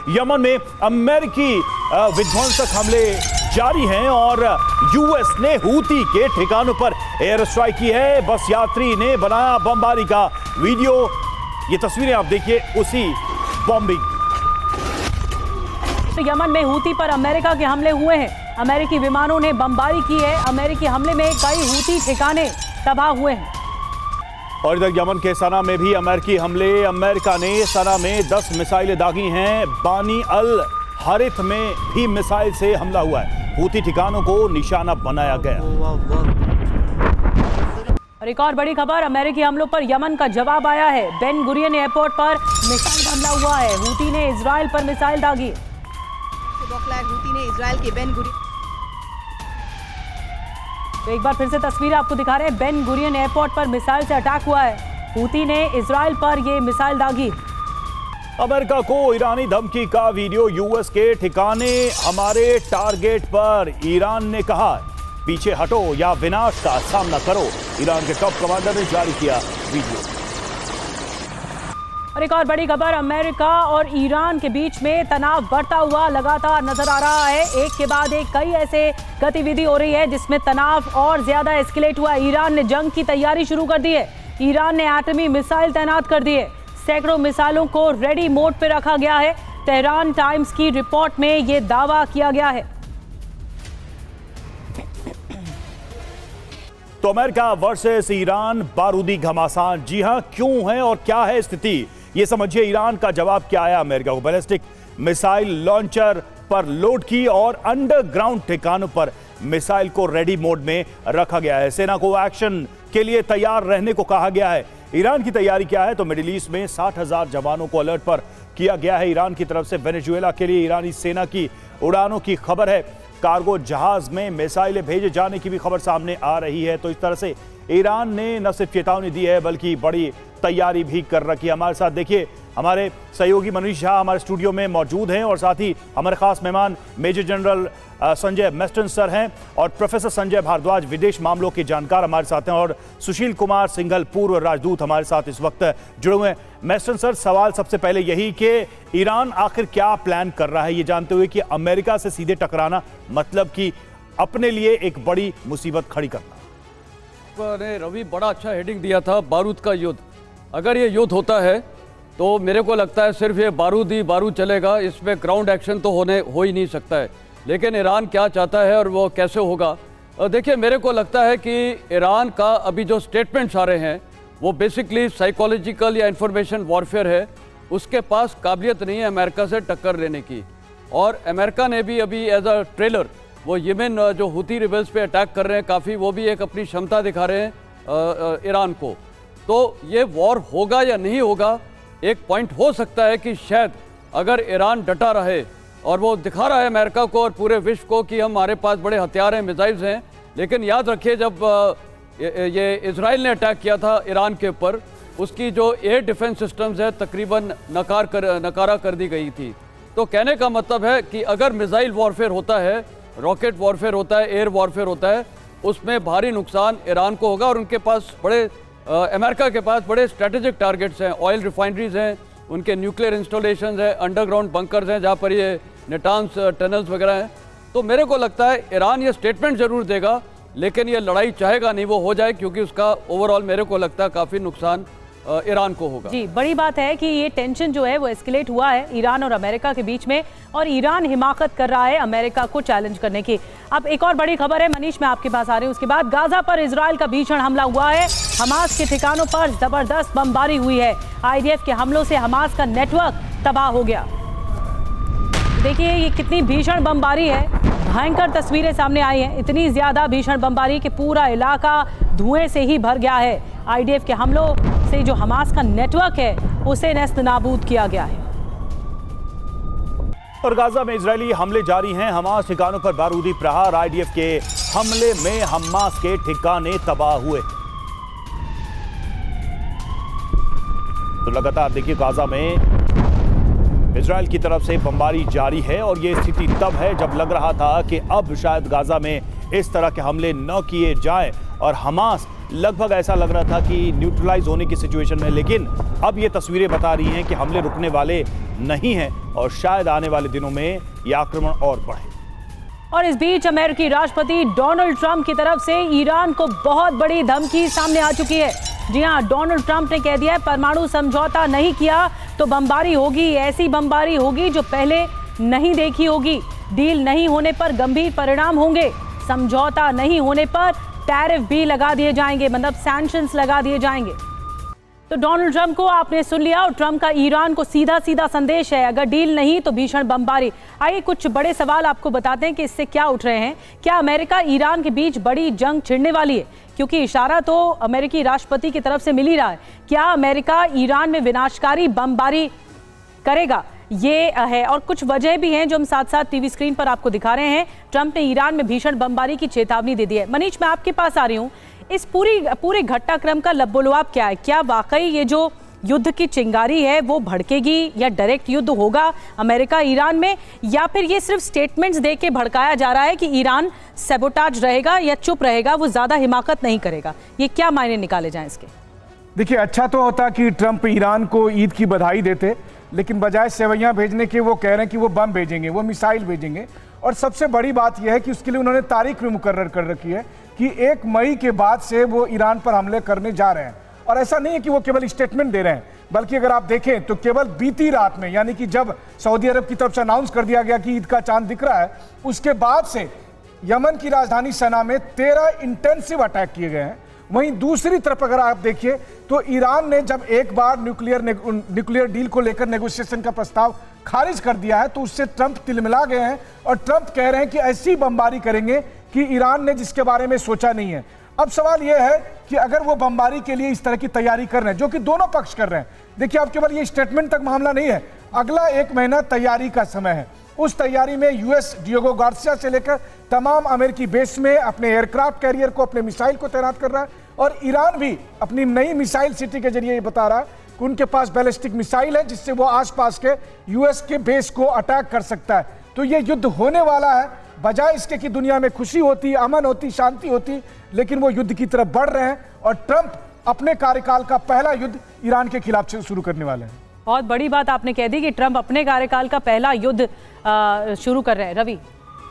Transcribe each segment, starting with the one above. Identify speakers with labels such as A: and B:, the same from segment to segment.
A: Yemen में अमेरिकी विध्वंसक हमले जारी हैं और यूएस ने हूती के ठिकानों पर एयर स्ट्राइक की है। बस यात्री ने बनाया बमबारी का वीडियो। ये तस्वीरें आप देखिए उसी बॉम्बिंग।
B: तो यमन में हूती पर अमेरिका के हमले हुए हैं। अमेरिकी विमानों ने बमबारी की है। अमेरिकी हमले में कई हूती ठिकाने तबाह हुए हैं।
A: और इधर यमन के सना में भी अमेरिकी हमले। अमेरिका ने सना में 10 मिसाइलें दागी हैं। बानी अल हारिथ में भी मिसाइल से हमला हुआ है। हूती ठिकानों को निशाना बनाया गया।
B: और एक और बड़ी खबर, अमेरिकी हमलों पर यमन का जवाब आया है। बेन गुरियन एयरपोर्ट पर मिसाइल हमला हुआ है। हूती ने इजराइल पर मिसाइल दागी।
C: हूती ने इजराइल के बेन गुरियन।
B: तो एक बार फिर से तस्वीरें आपको दिखा रहे हैं। बेन गुरियन एयरपोर्ट पर मिसाइल से अटैक हुआ है। हूती ने इजराइल पर ये मिसाइल दागी।
A: अमेरिका को ईरानी धमकी का वीडियो। यूएस के ठिकाने हमारे टारगेट पर। ईरान ने कहा पीछे हटो या विनाश का सामना करो। ईरान के टॉप कमांडर ने जारी किया वीडियो।
B: और एक और बड़ी खबर, अमेरिका और ईरान के बीच में तनाव बढ़ता हुआ लगातार नजर आ रहा है। एक के बाद एक कई ऐसे गतिविधि हो रही है जिसमें तनाव और ज्यादा एस्केलेट हुआ। ईरान ने जंग की तैयारी शुरू कर दी है। ईरान ने एटमी मिसाइल तैनात कर दी है। सैकड़ों मिसाइलों को रेडी मोड पर रखा गया है। तेहरान टाइम्स की रिपोर्ट में यह दावा किया गया है।
A: तो अमेरिका वर्सेस ईरान बारूदी घमासान। जी हां, क्यों है और क्या है स्थिति, ये समझिए। ईरान का जवाब क्या आया। अमेरिका को बैलिस्टिक मिसाइल लॉन्चर पर लोड की और अंडरग्राउंड ठिकानों पर मिसाइल को रेडी मोड में रखा गया है। सेना को एक्शन के लिए तैयार रहने को कहा गया है। ईरान की तैयारी क्या है, तो मिडिल ईस्ट में 60,000 जवानों को अलर्ट पर किया गया है ईरान की तरफ से। वेनेजुएला के लिए ईरानी सेना की उड़ानों की खबर है। कार्गो जहाज में मिसाइलें भेजे जाने की भी खबर सामने आ रही है। तो इस तरह से ईरान ने न सिर्फ चेतावनी दी है बल्कि बड़ी तैयारी भी कर रखी है। हमारे साथ देखिए हमारे सहयोगी मनीष झा हमारे स्टूडियो में मौजूद हैं और साथ ही हमारे खास मेहमान major general Sanjay Mestan sir हैं और प्रोफेसर संजय भारद्वाज विदेश मामलों के जानकार हमारे साथ हैं और सुशील कुमार सिंघल पूर्व राजदूत हमारे साथ इस वक्त जुड़े हुए हैं। मेस्टन सर, सवाल सबसे पहले यही कि ईरान आखिर क्या प्लान कर रहा है, ये जानते हुए कि अमेरिका से सीधे टकराना मतलब कि अपने लिए एक बड़ी मुसीबत खड़ी करना।
D: ने रवि बड़ा अच्छा हेडिंग दिया था, बारूद का युद्ध। अगर ये युद्ध होता है तो मेरे को लगता है सिर्फ ये बारूद ही बारूद चलेगा, इसमें ग्राउंड एक्शन तो हो ही नहीं सकता है। लेकिन ईरान क्या चाहता है और वो कैसे होगा, देखिए मेरे को लगता है कि ईरान का अभी जो स्टेटमेंट्स आ रहे हैं वो बेसिकली साइकोलॉजिकल या इंफॉर्मेशन वॉरफेयर है। उसके पास काबिलियत नहीं है अमेरिका से टक्कर लेने की। और अमेरिका ने भी अभी एज अ ट्रेलर वो यमन जो हूती रिबेल्स पे अटैक कर रहे हैं काफ़ी, वो भी एक अपनी क्षमता दिखा रहे हैं ईरान को। तो ये वॉर होगा या नहीं होगा, एक पॉइंट हो सकता है कि शायद अगर ईरान डटा रहे और वो दिखा रहा है अमेरिका को और पूरे विश्व को कि हमारे पास बड़े हथियार हैं, मिसाइल्स हैं। लेकिन याद रखिए जब ये इजराइल ने अटैक किया था ईरान के ऊपर, उसकी जो एयर डिफेंस सिस्टम्स है तकरीबन नकारा कर दी गई थी। तो कहने का मतलब है कि अगर मिसाइल वॉरफेयर होता है, रॉकेट वॉरफेयर होता है, एयर वॉरफेयर होता है, उसमें भारी नुकसान ईरान को होगा। और उनके पास अमेरिका के पास बड़े स्ट्रेटेजिक टारगेट्स हैं, ऑयल रिफाइनरीज हैं, उनके न्यूक्लियर इंस्टॉलेशंस हैं, अंडरग्राउंड बंकर्स हैं जहाँ पर ये नेटान्स टनल्स वगैरह हैं। तो मेरे को लगता है ईरान ये स्टेटमेंट जरूर देगा लेकिन ये लड़ाई चाहेगा नहीं वो हो जाए, क्योंकि उसका ओवरऑल मेरे को लगता है काफ़ी नुकसान ईरान को होगा।
B: जी, बड़ी बात है कि ये टेंशन जो है वो एस्केलेट हुआ है ईरान और अमेरिका के बीच में और ईरान हिमाकत कर रहा है अमेरिका को चैलेंज करने की। अब एक और बड़ी खबर है मनीष, मैं आपके पास आ रही हूँ। उसके बाद गाजा पर इजराइल का भीषण हमला हुआ है। हमास के ठिकानों पर जबरदस्त बमबारी हुई है। आईडीएफ के हमलों से हमास का नेटवर्क तबाह हो गया। देखिए ये कितनी भीषण बमबारी है, भयंकर तस्वीरें सामने आई हैं। इतनी ज्यादा भीषण बमबारी कि पूरा इलाका धुएं से ही भर गया है। आईडीएफ के हमलों से जो हमास का नेटवर्क है उसे नेस्त नाबूद किया गया है।
A: और गाजा में इजरायली हमले जारी हैं। हमास ठिकानों पर बारूदी प्रहार। आईडीएफ के हमले में हमास के ठिकाने तबाह हुए। तो लगातार देखिए गाजा में इजराइल की तरफ से बमबारी जारी है और यह स्थिति तब है जब लग रहा था कि अब शायद गाजा में इस तरह के हमले न किए जाएं और हमास लगभग ऐसा लग रहा था कि न्यूट्रलाइज होने की सिचुएशन में, लेकिन अब ये तस्वीरें बता रही हैं कि हमले रुकने वाले नहीं हैं और शायद आने वाले दिनों में ये आक्रमण और बढ़े।
B: और इस बीच अमेरिकी राष्ट्रपति डोनाल्ड ट्रंप की तरफ से ईरान को बहुत बड़ी धमकी सामने आ चुकी है। जी हां, डोनाल्ड ट्रंप ने कह दिया है परमाणु समझौता नहीं किया तो बमबारी होगी, ऐसी बमबारी होगी जो पहले नहीं देखी होगी। डील नहीं होने पर गंभीर परिणाम होंगे, समझौता नहीं होने पर टैरिफ भी लगा दिए जाएंगे, मतलब सैंक्शंस लगा दिए जाएंगे। तो डोनाल्ड ट्रंप को आपने सुन लिया और ट्रंप का ईरान को सीधा सीधा संदेश है, अगर डील नहीं तो भीषण बमबारी। आइए कुछ बड़े सवाल आपको बताते हैं कि इससे क्या उठ रहे हैं। क्या अमेरिका ईरान के बीच बड़ी जंग छिड़ने वाली है? क्योंकि इशारा तो अमेरिकी राष्ट्रपति की तरफ से मिल ही रहा है। क्या अमेरिका ईरान में विनाशकारी बमबारी करेगा? ये है, और कुछ वजह भी हैं जो हम साथ साथ टीवी स्क्रीन पर आपको दिखा रहे हैं। ट्रंप ने ईरान में भीषण बमबारी की चेतावनी दे दी है। मनीष, मैं आपके पास आ रही हूँ। इस पूरे घटनाक्रम का लबोलुआब क्या है? क्या वाकई ये जो युद्ध की चिंगारी है वो भड़केगी या डायरेक्ट युद्ध होगा अमेरिका ईरान में, या फिर ये सिर्फ स्टेटमेंट्स दे के भड़काया जा रहा है कि ईरान सैबोटाज रहेगा या चुप रहेगा, वो ज्यादा हिमाकत नहीं करेगा? ये क्या मायने निकाले जाएं इसके?
E: देखिए, अच्छा तो होता कि ट्रंप ईरान को ईद की बधाई देते, लेकिन बजाय सेवैयां भेजने के वो कह रहे हैं कि वो बम भेजेंगे, वो मिसाइल भेजेंगे। और सबसे बड़ी बात यह है कि उसके लिए उन्होंने तारीख भी मुकर्रर कर रखी है कि 1 मई के बाद से वो ईरान पर हमले करने जा रहे हैं। और ऐसा नहीं है कि वो केवल स्टेटमेंट दे रहे हैं, बल्कि अगर आप देखें तो केवल बीती रात में, यानी कि जब सऊदी अरब की तरफ से अनाउंस कर दिया गया कि ईद का चांद दिख रहा है, उसके बाद से यमन की राजधानी सना में 13 इंटेंसिव अटैक किए गए हैं। वहीं दूसरी तरफ अगर आप देखिए तो ईरान ने जब एक बार न्यूक्लियर डील को लेकर नेगोशिएशन का प्रस्ताव खारिज कर दिया है, तो उससे ट्रंप तिलमिला गए हैं और ट्रंप कह रहे हैं कि ऐसी बमबारी करेंगे कि ईरान ने जिसके बारे में सोचा नहीं है। अब सवाल यह है कि अगर वो बमबारी के लिए इस तरह की तैयारी कर रहे हैं, जो कि दोनों पक्ष कर रहे हैं, देखिए अब केवल ये स्टेटमेंट तक मामला नहीं है, अगला 1 महीना तैयारी का समय है। उस तैयारी में यूएस डिएगो गार्सिया से लेकर तमाम अमेरिकी बेस में अपने एयरक्राफ्ट कैरियर को, अपने मिसाइल को तैनात कर रहा है। और ईरान भी अपनी नई मिसाइल सिटी के जरिए ये बता रहा है कि उनके पास बैलिस्टिक मिसाइल है जिससे वो आसपास के यूएस के बेस को अटैक कर सकता है। तो ये युद्ध होने वाला है, बजाय इसके कि दुनिया में खुशी होती, अमन होती, शांति होती, लेकिन वो युद्ध की तरफ बढ़ रहे हैं और ट्रंप अपने कार्यकाल का पहला युद्ध ईरान के खिलाफ शुरू करने वाले हैं।
B: बहुत बड़ी बात आपने कह दी कि ट्रंप अपने कार्यकाल का पहला युद्ध शुरू कर रहे हैं। रवि,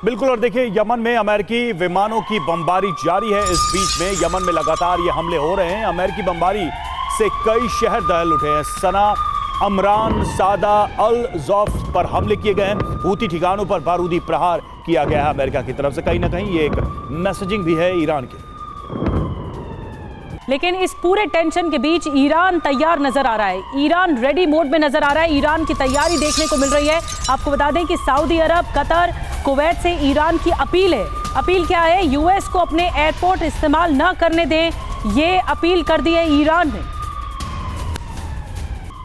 A: बिल्कुल। और देखिए, यमन में अमेरिकी विमानों की बमबारी जारी है। इस बीच में यमन में लगातार ये हमले हो रहे हैं। अमेरिकी बमबारी से कई शहर दहल उठे हैं। सना, अमरान, सादा, अल ज़ौफ पर हमले किए गए हैं। हूती ठिकानों पर बारूदी प्रहार किया गया है अमेरिका की तरफ से। कहीं ना कहीं ये एक मैसेजिंग भी है ईरान की।
B: लेकिन इस पूरे टेंशन के बीच ईरान तैयार नजर आ रहा है, ईरान रेडी मोड में नजर आ रहा है। ईरान की तैयारी देखने को मिल रही है। आपको बता दें कि सऊदी अरब, कतर, कुवैत से ईरान की अपील है। अपील क्या है? यूएस को अपने एयरपोर्ट इस्तेमाल न करने दें, ये अपील कर दी है ईरान ने।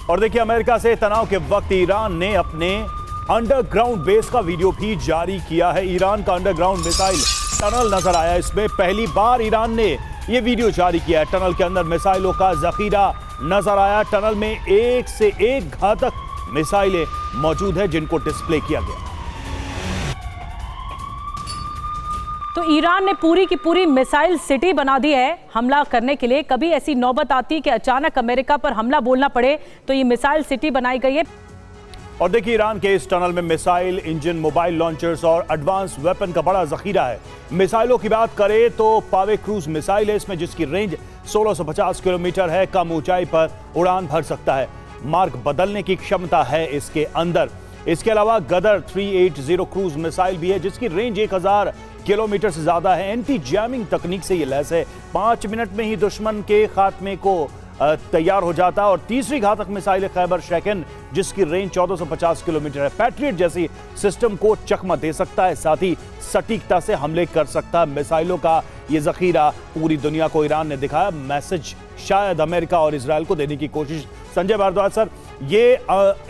A: और देखिए, अमेरिका से तनाव के वक्त ईरान ने अपने अंडरग्राउंड बेस का वीडियो भी जारी किया है। ईरान का अंडरग्राउंड मिसाइल टनल नजर आया। इसमें पहली बार ईरान ने ये वीडियो जारी किया है। टनल के अंदर मिसाइलों का जखीरा नजर आया। टनल में एक से एक घातक मिसाइलें मौजूद है जिनको डिस्प्ले किया गया।
B: तो ईरान ने पूरी की पूरी मिसाइल सिटी बना दी है हमला करने के लिए। कभी ऐसी नौबत आती है कि अचानक अमेरिका पर हमला बोलना पड़े, तो ये मिसाइल सिटी बनाई गई है।
A: और देखिए, ईरान के इस टनल में मिसाइल, इंजन, मोबाइल लॉन्चर्स और एडवांस वेपन का बड़ा जखीरा है। मिसाइलों की बात करें तो पावे क्रूज मिसाइल है इसमें, जिसकी रेंज 1650 किलोमीटर है। कम ऊंचाई पर उड़ान भर सकता है। मार्ग बदलने की क्षमता है इसके अंदर। इसके अलावा गदर 380 क्रूज मिसाइल भी है जिसकी रेंज 1000 किलोमीटर से ज्यादा है। एंटी जैमिंग तकनीक से यह लैस है। 5 मिनट में ही दुश्मन के खात्मे को तैयार हो जाता है। और तीसरी घातक मिसाइल खैबर शैकन, जिसकी रेंज 1450 किलोमीटर है। पैट्रियट जैसी सिस्टम को चकमा दे सकता है, साथ ही सटीकता से हमले कर सकता है। मिसाइलों का ये जखीरा पूरी दुनिया को ईरान ने दिखाया। मैसेज शायद अमेरिका और इजरायल को देने की कोशिश। संजय भारद्वाज सर, ये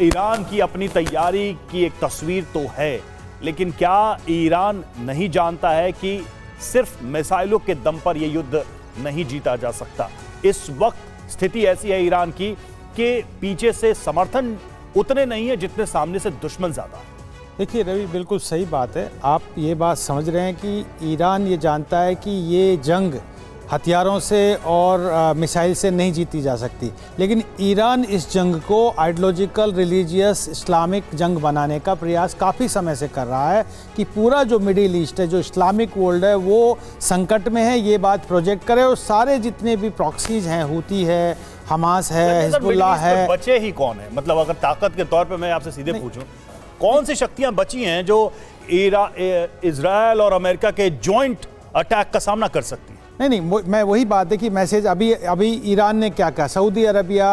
A: ईरान की अपनी तैयारी की एक तस्वीर तो है, लेकिन क्या ईरान नहीं जानता है कि सिर्फ मिसाइलों के दम पर यह युद्ध नहीं जीता जा सकता? इस वक्त स्थिति ऐसी है ईरान की कि पीछे से समर्थन उतने नहीं है जितने सामने से दुश्मन ज्यादा है।
F: देखिए रवि, बिल्कुल सही बात है। आप ये बात समझ रहे हैं कि ईरान ये जानता है कि ये जंग हथियारों से और मिसाइल से नहीं जीती जा सकती। लेकिन ईरान इस जंग को आइडियोलॉजिकल, रिलीजियस, इस्लामिक जंग बनाने का प्रयास काफ़ी समय से कर रहा है कि पूरा जो मिडिल ईस्ट है, जो इस्लामिक वर्ल्ड है, वो संकट में है, ये बात प्रोजेक्ट करे। और सारे जितने भी प्रॉक्सीज हैं, हूती है, हमास है, हिजबुल्लाह है,
A: बचे ही कौन है? मतलब अगर ताकत के तौर पे मैं आपसे सीधे पूछूं, कौन सी शक्तियां बची हैं जो इजराइल और अमेरिका के जॉइंट अटैक का सामना कर सकती हैं?
F: नहीं, मैं वही बात देखी मैसेज अभी ईरान ने क्या कहा, सऊदी अरबिया,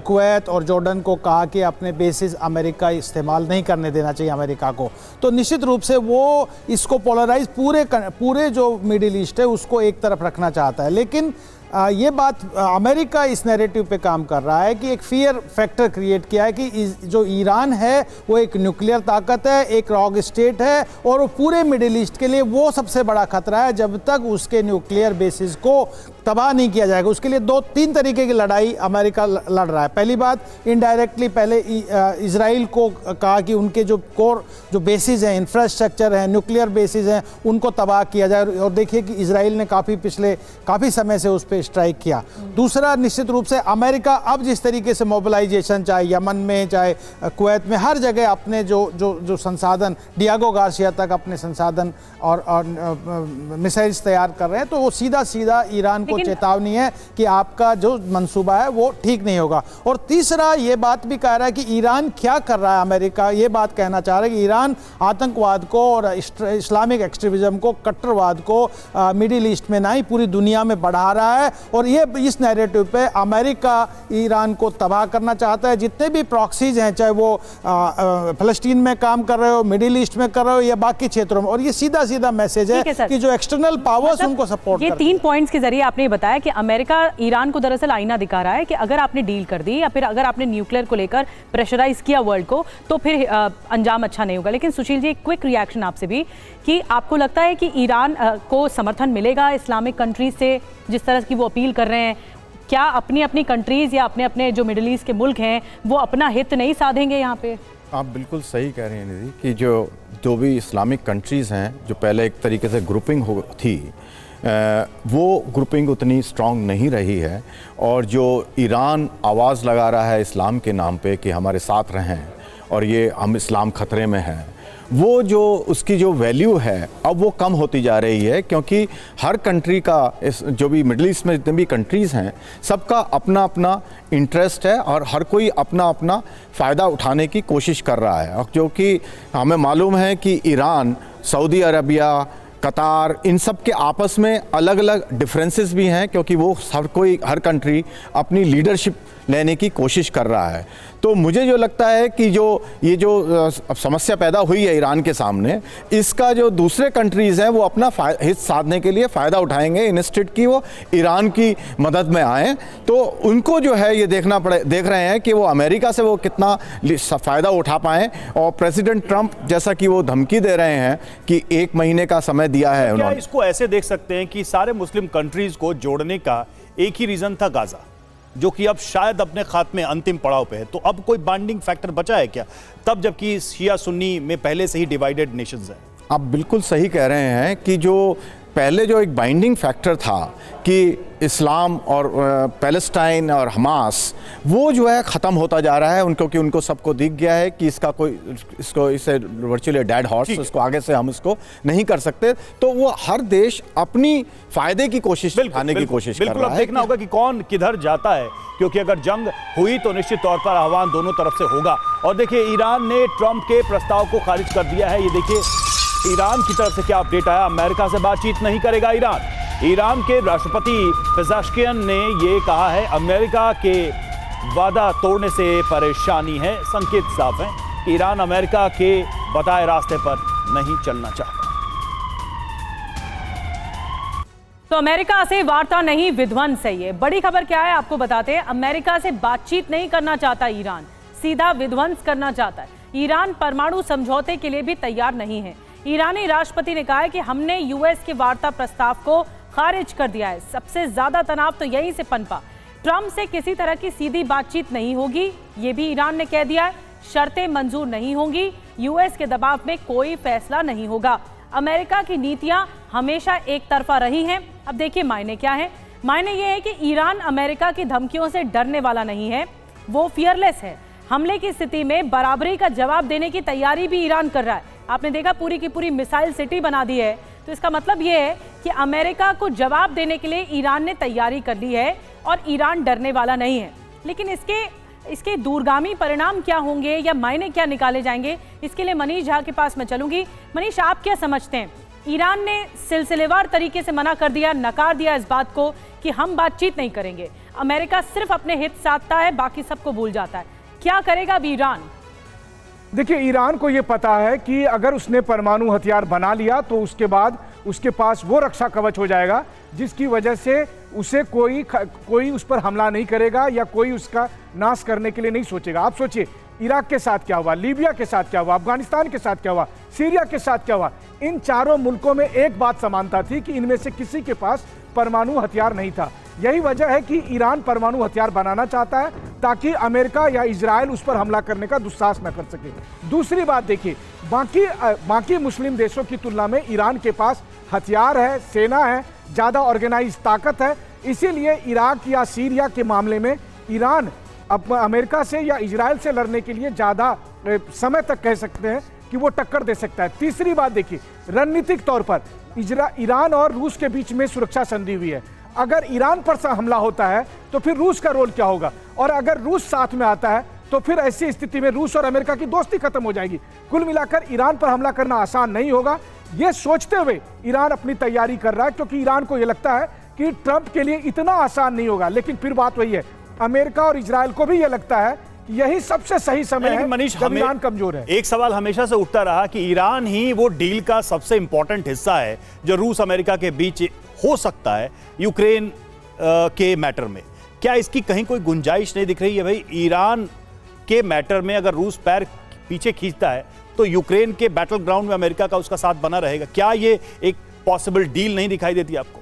F: कुवैत और जॉर्डन को कहा कि अपने बेसिस अमेरिका इस्तेमाल नहीं करने देना चाहिए अमेरिका को। तो निश्चित रूप से वो इसको पोलराइज पूरे जो मिडिल ईस्ट है उसको एक तरफ रखना चाहता है। लेकिन ये बात अमेरिका इस नैरेटिव पे काम कर रहा है कि एक फियर फैक्टर क्रिएट किया है कि जो ईरान है वो एक न्यूक्लियर ताकत है, एक रॉग स्टेट है और वो पूरे मिडिल ईस्ट के लिए वो सबसे बड़ा खतरा है जब तक उसके न्यूक्लियर बेसिस को तबाह नहीं किया जाएगा। उसके लिए 2-3 तरीके की लड़ाई अमेरिका लड़ रहा है। पहली बात, इनडायरेक्टली पहले इजराइल को कहा कि उनके जो कोर जो बेसिस हैं, इंफ्रास्ट्रक्चर हैं, न्यूक्लियर बेसिस हैं, उनको तबाह किया जाए। और देखिए कि इजराइल ने काफ़ी समय से उस पर स्ट्राइक किया। दूसरा, निश्चित रूप से अमेरिका अब जिस तरीके से मोबिलाइजेशन, चाहे यमन में, चाहे कुवैत में, हर जगह अपने जो संसाधन, डियागो गार्सिया तक अपने संसाधन और मिसाइल्स तैयार कर रहे हैं, तो वो सीधा ईरान को चेतावनी है कि आपका जो मंसूबा है वो ठीक नहीं होगा। और तीसरा, ये बात भी कह रहा है कि ईरान क्या कर रहा है, अमेरिका ये बात कहना चाह रहा है कि ईरान आतंकवाद को और इस्लामिक एक्सट्रीमिज्म को, कट्टरवाद को मिडिल ईस्ट में नहीं पूरी दुनिया में बढ़ा रहा है। और ये इस नैरेटिव पे अमेरिका ईरान को तबाह करना चाहता है। जितने भी प्रॉक्सीज हैं, चाहे वो फलस्तीन में काम कर रहे हो, मिडिल ईस्ट में कर रहे हो या बाकी क्षेत्रों में, और ये सीधा मैसेज है कि जो एक्सटर्नल पावर्स उनको सपोर्ट,
B: ये 3 पॉइंट्स के जरिए आपने बताया कि अमेरिका ईरान को दरअसल आईना दिखा रहा है कि अगर आपने डील कर दी या फिर अगर आपने न्यूक्लियर को लेकर प्रेशराइज किया वर्ल्ड को, तो फिर अंजाम अच्छा नहीं होगा। लेकिन सुशील जी, एक क्विक रिएक्शन आपसे भी कि आपको लगता है कि ईरान को समर्थन मिलेगा इस्लामिक कंट्रीज से जिस तरह की वो अपील कर रहे हैं? क्या अपनी कंट्रीज या अपने जो मिडिल ईस्ट के मुल्क हैं वो अपना हित नहीं साधेंगे यहाँ पे?
G: आप बिल्कुल सही कह रहे हैं निधि कि जो भी इस्लामिक कंट्रीज़ हैं, जो पहले एक तरीके से ग्रुपिंग थी, वो ग्रुपिंग उतनी स्ट्रांग नहीं रही है। और जो ईरान आवाज़ लगा रहा है इस्लाम के नाम पे कि हमारे साथ रहें और ये हम इस्लाम खतरे में हैं, वो जो उसकी जो वैल्यू है अब वो कम होती जा रही है। क्योंकि हर कंट्री का, जो भी मिडिल ईस्ट में जितने भी कंट्रीज़ हैं, सबका अपना अपना इंटरेस्ट है और हर कोई अपना अपना फ़ायदा उठाने की कोशिश कर रहा है। और जो कि हमें मालूम है कि ईरान, सऊदी अरबिया, कतार, इन सब के आपस में अलग अलग डिफरेंसेस भी हैं, क्योंकि वो हर कंट्री अपनी लीडरशिप लेने की कोशिश कर रहा है। तो मुझे जो लगता है कि ये जो समस्या पैदा हुई है ईरान के सामने, इसका जो दूसरे कंट्रीज़ हैं वो अपना हित साधने के लिए फ़ायदा उठाएंगे इंस्टेड कि वो ईरान की मदद में आएँ। तो उनको जो है ये देख रहे हैं कि वो अमेरिका से वो कितना फ़ायदा उठा पाएँ। और प्रेसिडेंट ट्रंप जैसा कि वो धमकी दे रहे हैं कि 1 महीने का समय दिया है उन्होंने।
A: इसको ऐसे देख सकते हैं कि सारे मुस्लिम कंट्रीज को जोड़ने का एक ही रीज़न था, गाजा, जो कि अब शायद अपने खात्मे अंतिम पड़ाव पे है। तो अब कोई बाइंडिंग फैक्टर बचा है क्या, तब जबकि शिया सुन्नी में पहले से ही डिवाइडेड नेशंस हैं?
G: आप बिल्कुल सही कह रहे हैं कि जो पहले जो एक बाइंडिंग फैक्टर था कि इस्लाम और पैलेस्टाइन और हमास, वो जो है ख़त्म होता जा रहा है उनको, कि उनको सबको दिख गया है कि इसे वर्चुअली डेड हॉर्स, इसको आगे से हम इसको नहीं कर सकते। तो वो हर देश अपनी फ़ायदे की कोशिश उठाने की कोशिश कर रहा है।
A: बिल्कुल, अब देखना होगा कि कौन किधर जाता है, क्योंकि अगर जंग हुई तो निश्चित तौर पर आह्वान दोनों तरफ से होगा। और देखिए, ईरान ने ट्रंप के प्रस्ताव को खारिज कर दिया है। ये देखिए ईरान की तरफ से क्या अपडेट आया, अमेरिका से बातचीत नहीं करेगा ईरान। ईरान के राष्ट्रपति पेज़ेश्कियान ने ये कहा है, अमेरिका के वादा तोड़ने से परेशानी है। संकेत साफ है, ईरान अमेरिका के बताए रास्ते पर नहीं चलना चाहता।
B: तो अमेरिका से वार्ता नहीं, विध्वंस है। ये बड़ी खबर क्या है आपको बताते हैं। अमेरिका से बातचीत नहीं करना चाहता ईरान, सीधा विध्वंस करना चाहता है। ईरान परमाणु समझौते के लिए भी तैयार नहीं है। ईरानी राष्ट्रपति ने कहा है कि हमने यूएस के वार्ता प्रस्ताव को खारिज कर दिया है। सबसे ज्यादा तनाव तो यहीं से पनपा। ट्रंप से किसी तरह की सीधी बातचीत नहीं होगी, ये भी ईरान ने कह दिया है। शर्तें मंजूर नहीं होंगी, यूएस के दबाव में कोई फैसला नहीं होगा। अमेरिका की नीतियां हमेशा एक तरफा रही हैं। अब देखिए मायने क्या है। मायने ये है कि ईरान अमेरिका की धमकियों से डरने वाला नहीं है, वो फियरलेस है। हमले की स्थिति में बराबरी का जवाब देने की तैयारी भी ईरान कर रहा है। आपने देखा पूरी की पूरी मिसाइल सिटी बना दी है, तो इसका मतलब ये है कि अमेरिका को जवाब देने के लिए ईरान ने तैयारी कर ली है और ईरान डरने वाला नहीं है। लेकिन इसके दूरगामी परिणाम क्या होंगे या मायने क्या निकाले जाएंगे, इसके लिए मनीष झा के पास मैं चलूंगी। मनीष, आप क्या समझते हैं? ईरान ने सिलसिलेवार तरीके से मना कर दिया, नकार दिया इस बात को कि हम बातचीत नहीं करेंगे। अमेरिका सिर्फ अपने हित साधता है, बाकी सबको भूल जाता है। क्या करेगा अब ईरान?
E: देखिए, ईरान को यह पता है कि अगर उसने परमाणु हथियार बना लिया तो उसके बाद उसके पास वो रक्षा कवच हो जाएगा जिसकी वजह से उसे कोई उस पर हमला नहीं करेगा या कोई उसका नाश करने के लिए नहीं सोचेगा। आप सोचिए, इराक के साथ क्या हुआ, लीबिया के साथ क्या हुआ, अफगानिस्तान के साथ क्या हुआ, सीरिया के साथ क्या हुआ। इन चारों मुल्कों में एक बात समानता थी कि इनमें से किसी के पास परमाणु हथियार नहीं था। यही वजह है कि ईरान परमाणु हथियार बनाना चाहता है ताकि अमेरिका या इजराइल उस पर हमला करने का दुस्साहस न कर सके। दूसरी बात देखिए, बाकी मुस्लिम देशों की तुलना में ईरान के पास हथियार है, सेना है, ज़्यादा ऑर्गेनाइज ताकत है। इसीलिए इराक या सीरिया के मामले में ईरान अब अमेरिका से या इजराइल से लड़ने के लिए ज़्यादा समय तक कह सकते हैं कि वो टक्कर दे सकता है। तीसरी बात देखिए, रणनीतिक तौर पर ईरान और रूस के बीच में सुरक्षा संधि हुई है। अगर ईरान पर हमला होता है तो फिर रूस का रोल क्या होगा, और अगर रूस साथ में आता है तो फिर ऐसी स्थिति में रूस और अमेरिका की दोस्ती खत्म हो जाएगी। कुल मिलाकर ईरान पर हमला करना आसान नहीं होगा। ये सोचते हुए ईरान अपनी तैयारी कर रहा है, क्योंकि ईरान को यह लगता है कि ट्रंप के लिए इतना आसान नहीं होगा। लेकिन फिर बात वही है, अमेरिका और इजराइल को भी यह लगता है कि यही सबसे सही समय है
A: मनीष,
E: जब ईरान कमजोर है।
A: एक सवाल हमेशा से उठता रहा कि ईरान ही वो डील का सबसे इंपॉर्टेंट हिस्सा है जो रूस अमेरिका के बीच हो सकता है यूक्रेन के मैटर में। क्या इसकी कहीं कोई गुंजाइश नहीं दिख रही है? भाई, ईरान के मैटर में अगर रूस पैर पीछे खींचता है तो यूक्रेन के बैटल ग्राउंड में अमेरिका का उसका साथ बना रहेगा। क्या ये एक पॉसिबल डील नहीं दिखाई देती आपको?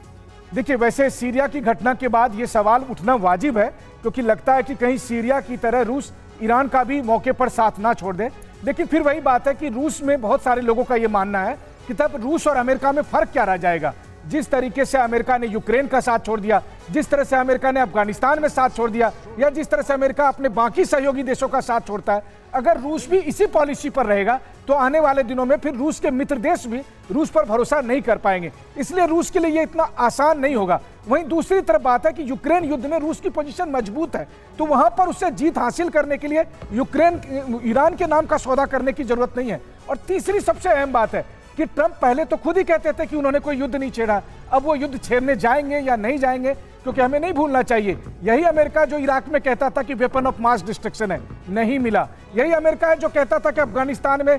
E: देखिए, वैसे सीरिया की घटना के बाद ये सवाल उठना वाजिब है, क्योंकि लगता है कि कहीं सीरिया की तरह रूस ईरान का भी मौके पर साथ ना छोड़ दे। लेकिन फिर वही बात है कि रूस में बहुत सारे लोगों का ये मानना है कि तब रूस और अमेरिका में फर्क क्या रह जाएगा। जिस तरीके से अमेरिका ने यूक्रेन का साथ छोड़ दिया, जिस तरह से अमेरिका ने अफगानिस्तान में साथ छोड़ दिया, या जिस तरह से अमेरिका अपने बाकी सहयोगी देशों का साथ छोड़ता है, अगर रूस भी इसी पॉलिसी पर रहेगा तो आने वाले दिनों में फिर रूस के मित्र देश भी रूस पर भरोसा नहीं कर पाएंगे। इसलिए रूस के लिए ये इतना आसान नहीं होगा। वहीं दूसरी तरफ बात है कि यूक्रेन युद्ध में रूस की पोजीशन मजबूत है, तो वहां पर उससे जीत हासिल करने के लिए ईरान के नाम का सौदा करने की जरूरत नहीं है। और तीसरी सबसे अहम बात है कि ट्रंप पहले तो खुद ही कहते थे कि उन्होंने कोई युद्ध नहीं छेड़ा। अब वो युद्ध छेड़ने जाएंगे या नहीं जाएंगे, क्योंकि हमें नहीं भूलना चाहिए, यही अमेरिका जो इराक में कहता था कि वेपन ऑफ मास डिस्ट्रक्शन है, नहीं मिला। यही अमेरिका है जो कहता था कि अफगानिस्तान में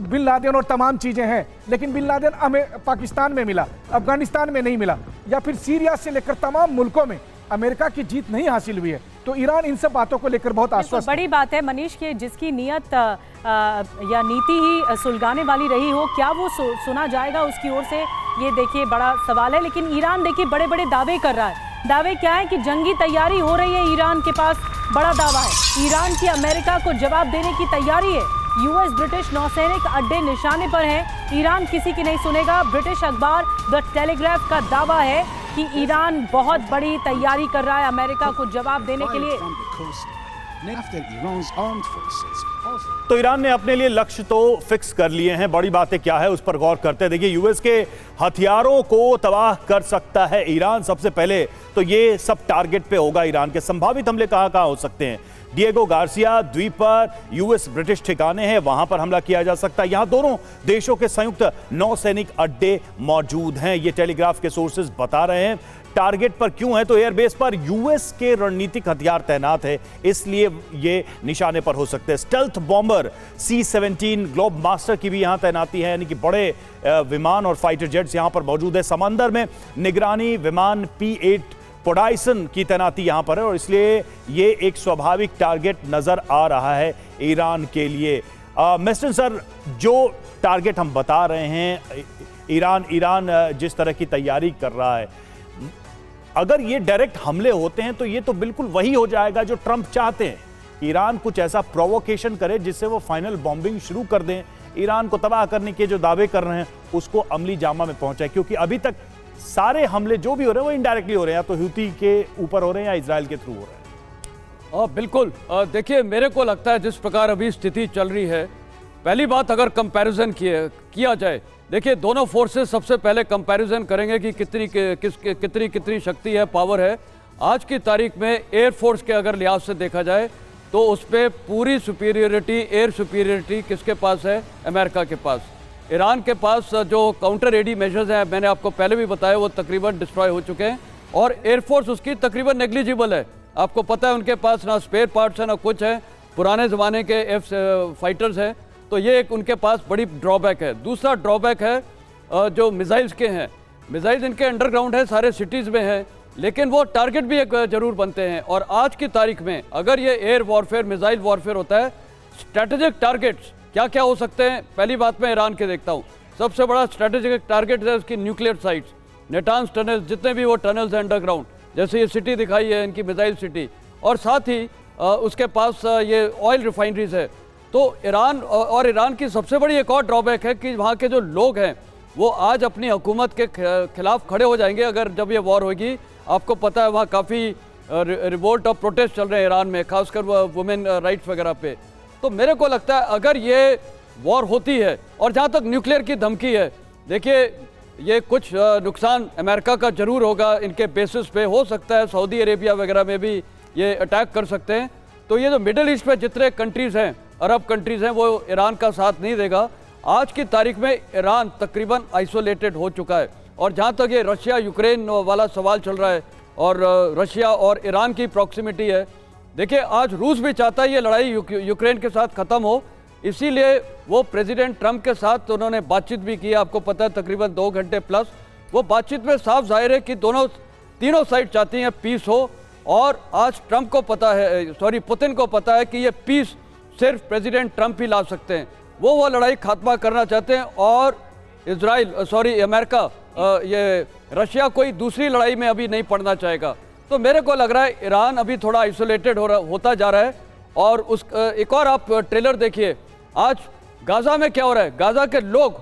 E: बिन लादेन और तमाम चीजें हैं, लेकिन बिन लादेन पाकिस्तान में मिला, अफगानिस्तान में नहीं मिला। या फिर सीरिया से लेकर तमाम मुल्कों में अमेरिका की जीत नहीं हासिल हुई है। तो ईरान इन सब बातों को लेकर बहुत आश्वस्त है।
B: बड़ी बात है मनीष कि जिसकी नियत या नीति ही सुलगाने वाली रही हो, क्या वो सुना जाएगा उसकी ओर से, ये देखिए बड़ा सवाल है। लेकिन ईरान देखिए बड़े बड़े दावे कर रहा है। दावे क्या है कि जंगी तैयारी हो रही है, ईरान के पास बड़ा दावा है। ईरान की अमेरिका को जवाब देने की तैयारी है। यूएस ब्रिटिश नौसैनिक अड्डे निशाने पर हैं। ईरान किसी की नहीं सुनेगा। ब्रिटिश अखबार द टेलीग्राफ का दावा है कि ईरान बहुत बड़ी तैयारी कर रहा है अमेरिका को जवाब देने के लिए।
A: तो ईरान ने अपने लिए लक्ष्य तो फिक्स कर लिए हैं। बड़ी बातें क्या है उस पर गौर करते हैं। देखिए, यूएस के हथियारों को तबाह कर सकता है ईरान। सबसे पहले तो ये सब टारगेट पे होगा। ईरान के संभावित हमले कहां हो सकते हैं? डिएगो गार्सिया द्वीप पर यूएस ब्रिटिश ठिकाने हैं, वहां पर हमला किया जा सकता है। यहां दोनों देशों के संयुक्त नौसैनिक अड्डे मौजूद हैं, ये टेलीग्राफ के सोर्सेज बता रहे हैं। टारगेट पर क्यों है? तो एयरबेस पर यूएस के रणनीतिक हथियार तैनात है, इसलिए ये निशाने पर हो सकते हैं। Stealth bomber C-17 globe master की भी यहां तैनाती है, यानी कि बड़े विमान और फाइटर जेट्स यहां पर मौजूद है। समंदर में निगरानी विमान P-8 पोडाइसन की तैनाती यहां पर है, और इसलिए ये एक स्वाभाविक टारगेट नजर आ रहा है ईरान के लिए। मिस्टर सर, जो टारगेट हम बता रहे हैं, ईरान जिस तरह की तैयारी कर रहा है, अगर ये डायरेक्ट हमले होते हैं तो ये तो बिल्कुल वही हो जाएगा जो ट्रंप चाहते हैं। ईरान कुछ ऐसा प्रोवोकेशन करे जिससे वो फाइनल बॉम्बिंग शुरू कर दें, ईरान को तबाह करने के जो दावे कर रहे हैं उसको अमली जामा में पहुंचाए, क्योंकि अभी तक सारे हमले जो भी हो रहे हैं वो इनडायरेक्टली हो रहे हैं, या तो हूती के ऊपर हो रहे हैं या इजराइल के थ्रू हो रहे हैं।
D: बिल्कुल। देखिए, मेरे को लगता है जिस प्रकार अभी स्थिति चल रही है, पहली बात अगर कंपैरिजन किया जाए, देखिए दोनों फोर्सेस सबसे पहले कंपैरिजन करेंगे कि कितनी शक्ति है, पावर है। आज की तारीख में एयरफोर्स के अगर लिहाज से देखा जाए तो उस पर पूरी सुपीरियरिटी, एयर सुपीरियरिटी किसके पास है? अमेरिका के पास। ईरान के पास जो काउंटर एडी मेजर्स हैं, मैंने आपको पहले भी बताया, वो तकरीबन डिस्ट्रॉय हो चुके हैं और एयरफोर्स उसकी तकरीबन नेग्लिजिबल है। आपको पता है उनके पास ना स्पेयर पार्ट्स है ना कुछ है, पुराने ज़माने के फाइटर्स हैं, तो ये एक उनके पास बड़ी ड्रॉबैक है। दूसरा ड्रॉबैक है जो मिसाइल्स के हैं। मिसाइल्स इनके अंडरग्राउंड है, सारे सिटीज़ में है, लेकिन वो टारगेट भी एक जरूर बनते हैं। और आज की तारीख में अगर ये एयर वॉरफेयर, मिसाइल वॉरफेयर होता है, स्ट्रैटेजिक टारगेट्स क्या क्या हो सकते हैं? पहली बात मैं ईरान के देखता हूँ, सबसे बड़ा स्ट्रैटेजिक टारगेट है उसकी न्यूक्लियर साइट्स, नेटान्स टनल्स, जितने भी वो टनल्स हैं अंडरग्राउंड, जैसे ये सिटी दिखाई है इनकी मिसाइल सिटी, और साथ ही उसके पास ये ऑयल रिफाइनरीज है। तो ईरान की सबसे बड़ी एक और ड्रॉबैक है कि वहाँ के जो लोग हैं वो आज अपनी हुकूमत के खिलाफ खड़े हो जाएंगे अगर जब ये वॉर होगी। आपको पता है वहाँ काफ़ी रिवोल्ट और प्रोटेस्ट चल रहे हैं ईरान में, खासकर वुमेन राइट्स वगैरह पे। तो मेरे को लगता है अगर ये वॉर होती है, और जहाँ तक न्यूक्लियर की धमकी है, देखिए ये कुछ नुकसान अमेरिका का जरूर होगा, इनके बेसिस पे हो सकता है सऊदी अरेबिया वगैरह में भी ये अटैक कर सकते हैं। तो ये जो मिडिल ईस्ट में जितने कंट्रीज़ हैं, अरब कंट्रीज़ हैं, वो ईरान का साथ नहीं देगा। आज की तारीख में ईरान तकरीबन आइसोलेटेड हो चुका है। और जहाँ तक ये रशिया यूक्रेन वाला सवाल चल रहा है और रशिया और ईरान की प्रॉक्सिमिटी है, देखिए आज रूस भी चाहता है ये लड़ाई यूक्रेन के साथ ख़त्म हो, इसीलिए वो प्रेसिडेंट ट्रंप के साथ उन्होंने बातचीत भी की। आपको पता है तकरीबन 2 घंटे प्लस। वो बातचीत में साफ जाहिर है कि तीनों साइड चाहती हैं पीस हो, और आज ट्रंप को पता है, पुतिन को पता है कि ये पीस सिर्फ प्रेसिडेंट ट्रंप ही ला सकते हैं। वो लड़ाई खात्मा करना चाहते हैं और अमेरिका ये रशिया कोई दूसरी लड़ाई में अभी नहीं पड़ना चाहेगा। तो मेरे को लग रहा है ईरान अभी थोड़ा आइसोलेटेड होता जा रहा है। और एक और आप ट्रेलर देखिए, आज गाजा में क्या हो रहा है, गाजा के लोग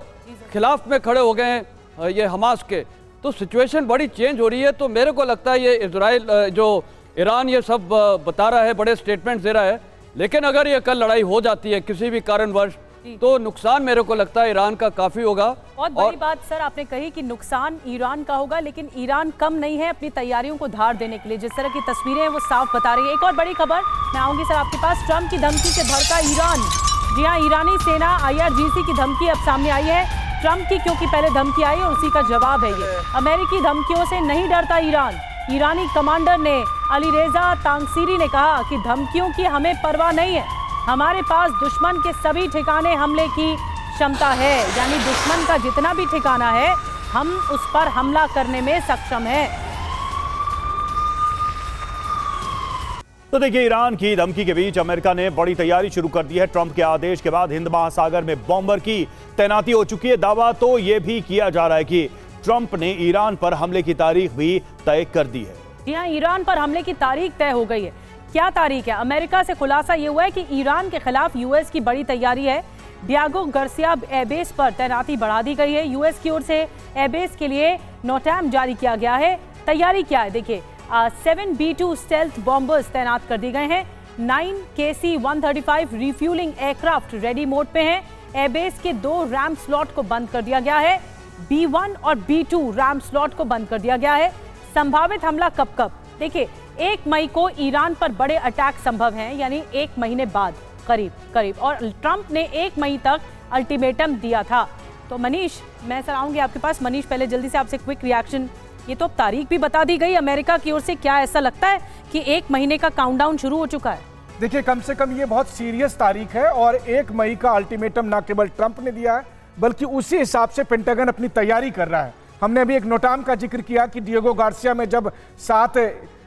D: खिलाफ में खड़े हो गए हैं ये हमास के। तो सिचुएशन बड़ी चेंज हो रही है। तो मेरे को लगता है ये इजराइल जो ईरान ये सब बता रहा है, बड़े स्टेटमेंट दे रहा है, लेकिन अगर ये कल लड़ाई हो जाती है किसी भी कारणवश, तो नुकसान मेरे को लगता है ईरान का काफी होगा।
B: बहुत बड़ी बात सर आपने कही कि नुकसान ईरान का होगा, लेकिन ईरान कम नहीं है अपनी तैयारियों को धार देने के लिए। जिस तरह की तस्वीरें हैं वो साफ बता रही है। एक और बड़ी खबर मैं आऊंगी सर आपके पास। ट्रंप की धमकी से भड़का ईरान। जी हाँ, ईरानी सेना IRGC की धमकी अब सामने आई है ट्रंप की, क्योंकि पहले धमकी आई और उसी का जवाब है ये। अमेरिकी धमकियों से नहीं डरता ईरान। ईरानी कमांडर ने अलीरेजा तांगसीरी ने कहा कि धमकियों की हमें परवाह नहीं है, हमारे पास दुश्मन के सभी ठिकाने हमले की क्षमता है, यानी दुश्मन का जितना भी ठिकाना है हम उस पर हमला करने में सक्षम हैं।
A: तो देखिए, ईरान की धमकी के बीच अमेरिका ने बड़ी तैयारी शुरू कर दी है। ट्रंप के आदेश के बाद हिंद महासागर में बॉम्बर की तैनाती हो चुकी है। दावा तो यह भी किया जा रहा है कि ट्रंप ने ईरान पर हमले की तारीख भी तय कर दी है।
B: जी हाँ, ईरान पर हमले की तारीख तय हो गई है। क्या तारीख है? अमेरिका से खुलासा ये हुआ है कि ईरान के खिलाफ यूएस की बड़ी तैयारी है। डियागो गार्सिया एयरबेस पर तैनाती बढ़ा दी गई है। यूएस की ओर से एयरबेस के लिए नोटैम जारी किया गया है। तैयारी क्या है देखिए, 7 B-2 स्टेल्थ बॉम्बर्स तैनात कर दिए गए हैं। 9 KC-135 refuelling aircraft ready mode पे हैं। एयरबेस के 2 रैम स्लॉट को बंद कर दिया गया है। B-1 और B-2 रैम स्लॉट को बंद कर दिया गया है। संभावित हमला कब? देखिए, 1 मई को ईरान पर बड़े अटैक संभव हैं, यानी 1 महीने बाद करीब। और ट्रंप ने 1 मई तक अल्टीमेटम दिया था। तो मनीष, मैं सर आऊंगी आपके पास। मनीष, पहले जल्दी से आपसे क्विक रिएक्शन। ये तो अब तारीख भी बता दी गई अमेरिका की ओर से, क्या ऐसा लगता है कि 1 महीने का काउंटडाउन शुरू हो चुका है?
E: देखिए, कम से कम ये बहुत सीरियस तारीख है और 1 मई का अल्टीमेटम न केवल ट्रंप ने दिया है, बल्कि उसी हिसाब से पेंटागन अपनी तैयारी कर रहा है। हमने अभी एक नोटाम का जिक्र किया कि डिएगो गार्सिया में जब 7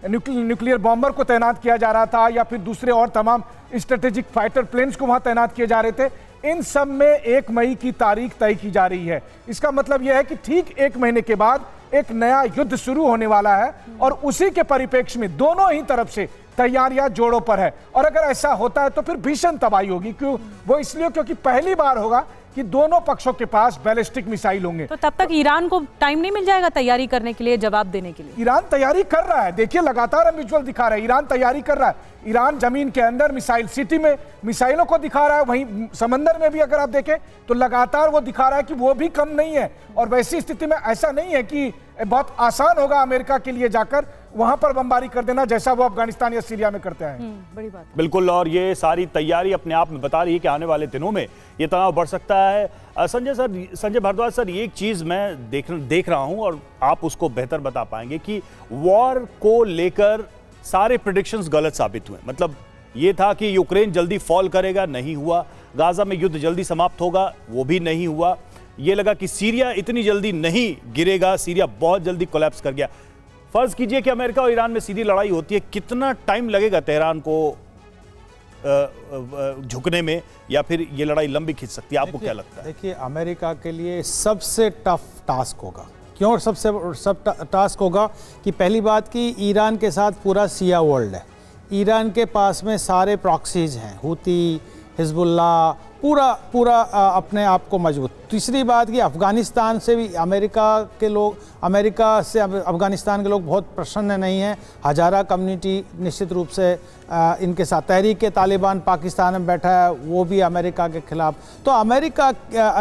E: न्यूक्लियर बॉम्बर को तैनात किया जा रहा था, या फिर दूसरे और तमाम स्ट्रेटेजिक फाइटर प्लेन्स को वहां तैनात किए जा रहे थे, इन सब में 1 मई की तारीख तय की जा रही है। इसका मतलब यह है कि ठीक 1 महीने के बाद एक नया युद्ध शुरू होने वाला है, और उसी के परिप्रेक्ष्य में दोनों ही तरफ से तैयारियां जोड़ों पर है। और अगर ऐसा होता है तो फिर भीषण तबाही होगी। क्यों? वो इसलिए क्योंकि पहली बार होगा कि दोनों पक्षों के पास बैलिस्टिक मिसाइल होंगे।
B: तो तब तक ईरान को टाइम नहीं मिल जाएगा तैयारी करने के लिए, जवाब देने के लिए?
E: ईरान तैयारी कर रहा है, देखिए लगातार हम विजुअल दिखा रहे हैं, ईरान तैयारी कर रहा है। ईरान जमीन के अंदर मिसाइल सिटी में मिसाइलों को दिखा रहा है, वहीं समंदर में भी अगर आप देखें तो लगातार वो दिखा रहा है कि वो भी कम नहीं है। और वैसी स्थिति में ऐसा नहीं है कि बहुत आसान होगा अमेरिका के लिए जाकर वहां पर बमबारी कर देना, जैसा वो अफगानिस्तान या सीरिया में करते हैं।
B: बड़ी बात।
A: बिल्कुल, और ये सारी तैयारी अपने आप में बता रही है कि आने वाले दिनों में ये तनाव बढ़ सकता है। संजय भारद्वाज सर, ये एक चीज मैं देख रहा हूं और आप उसको बेहतर बता पाएंगे कि वॉर को लेकर सारे प्रेडिक्शंस गलत साबित हुए। मतलब ये था कि यूक्रेन जल्दी फॉल करेगा, नहीं हुआ। गाजा में युद्ध जल्दी समाप्त होगा, वो भी नहीं हुआ। ये लगा कि सीरिया इतनी जल्दी नहीं गिरेगा, सीरिया बहुत जल्दी कोलैप्स कर गया। फर्ज कीजिए कि अमेरिका और ईरान में सीधी लड़ाई होती है, कितना टाइम लगेगा तेहरान को झुकने में, या फिर ये लड़ाई लंबी खिंच सकती है? आपको क्या लगता है?
F: देखिए, अमेरिका के लिए सबसे टफ टास्क होगा। क्यों सबसे टास्क होगा कि पहली बात कि ईरान के साथ पूरा शिया वर्ल्ड है, ईरान के पास में सारे प्रॉक्सीज हैं, हूती, हिजबुल्ला, पूरा अपने आप को मजबूत। तीसरी बात कि अफ़गानिस्तान से भी अमेरिका से अफ़गानिस्तान के लोग बहुत प्रसन्न नहीं हैं। हज़ारा कम्युनिटी निश्चित रूप से इनके साथ, तहरीक तालिबान पाकिस्तान में बैठा है, वो भी अमेरिका के खिलाफ। तो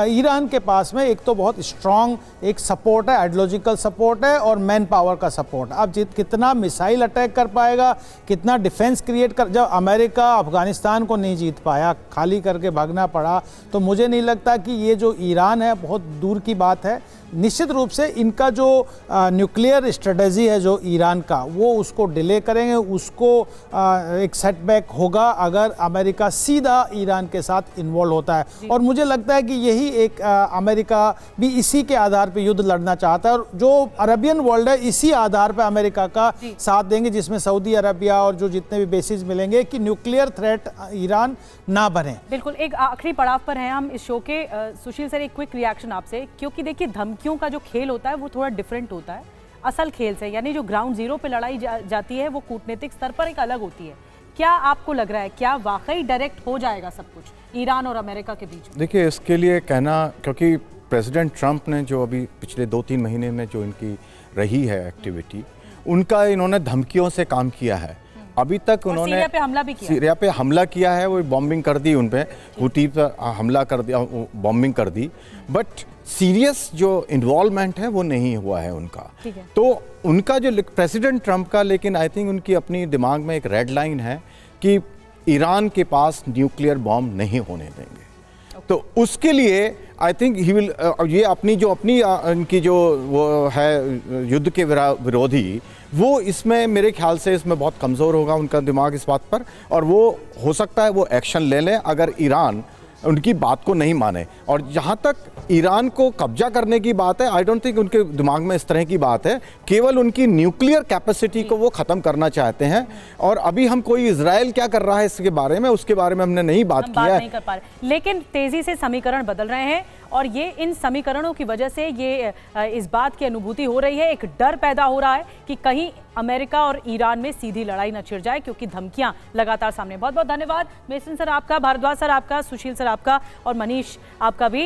F: ईरान के पास में एक तो बहुत स्ट्रॉन्ग एक सपोर्ट है, आइडियोलॉजिकल सपोर्ट है और मैन पावर का सपोर्ट। अब कितना मिसाइल अटैक कर पाएगा, कितना डिफेंस क्रिएट कर, जब अमेरिका अफ़गानिस्तान को नहीं जीत पाया, खाली करके भागना पड़ा, तो मुझे नहीं लगता कि ये जो ईरान है बहुत दूर की बात है। निश्चित रूप से इनका जो न्यूक्लियर स्ट्रेटजी है जो ईरान का, वो उसको डिले करेंगे, उसको एक सेटबैक होगा अगर अमेरिका सीधा ईरान के साथ इन्वॉल्व होता है। और मुझे लगता है कि यही एक अमेरिका भी इसी के आधार पे युद्ध लड़ना चाहता है, और जो अरबियन वर्ल्ड है इसी आधार पे अमेरिका का साथ देंगे, जिसमें सऊदी अरबिया और जो जितने भी बेसिस मिलेंगे कि न्यूक्लियर थ्रेट ईरान ना बने।
B: बिल्कुल, एक आखिरी पड़ाव पर हैं हम इस शो के। सुशील सर, एक क्विक रिएक्शन आपसे, क्योंकि देखिए धमकियों का जो खेल होता है वो थोड़ा डिफरेंट होता है असल खेल से, यानी जो ग्राउंड जीरो पे लड़ाई जाती है वो कूटनीतिक स्तर पर एक अलग होती है। क्या आपको लग रहा है, क्या वाकई डायरेक्ट हो जाएगा सब कुछ ईरान और अमेरिका के बीच में?
G: देखिए, इसके लिए कहना, क्योंकि प्रेसिडेंट ट्रंप ने जो अभी पिछले 2-3 महीने में जो इनकी रही है एक्टिविटी, उनका इन्होंने धमकियों से काम किया है। अभी तक उन्होंने सीरिया पे हमला किया है, वो बॉम्बिंग कर दी, उन पे हूती पर हमला कर दिया, बॉम्बिंग कर दी, बट सीरियस जो इन्वॉल्वमेंट है वो नहीं हुआ है उनका। तो उनका जो प्रेसिडेंट ट्रंप का, लेकिन आई थिंक उनकी अपनी दिमाग में एक रेड लाइन है कि ईरान के पास न्यूक्लियर बॉम्ब नहीं होने देंगे। तो उसके लिए आई थिंक ही विल, ये इनकी जो वो है युद्ध के विरोधी, वो इसमें मेरे ख्याल से इसमें बहुत कमज़ोर होगा उनका दिमाग इस बात पर, और वो हो सकता है वो एक्शन ले लें अगर ईरान उनकी बात को नहीं माने। और जहाँ तक ईरान को कब्जा करने की बात है, आई डोंट थिंक उनके दिमाग में इस तरह की बात है, केवल उनकी न्यूक्लियर कैपेसिटी को वो ख़त्म करना चाहते हैं। और अभी हम कोई इजराइल क्या कर रहा है इसके बारे में, उसके बारे में हमने नहीं बात किया है,
B: लेकिन तेज़ी से समीकरण बदल रहे हैं और ये इन समीकरणों की वजह से ये इस बात की अनुभूति हो रही है, एक डर पैदा हो रहा है कि कहीं अमेरिका और ईरान में सीधी लड़ाई न छिड़ जाए, क्योंकि धमकियां लगातार सामने। बहुत बहुत धन्यवाद मेसन सर आपका, भारद्वाज सर आपका, सुशील सर आपका और मनीष आपका भी।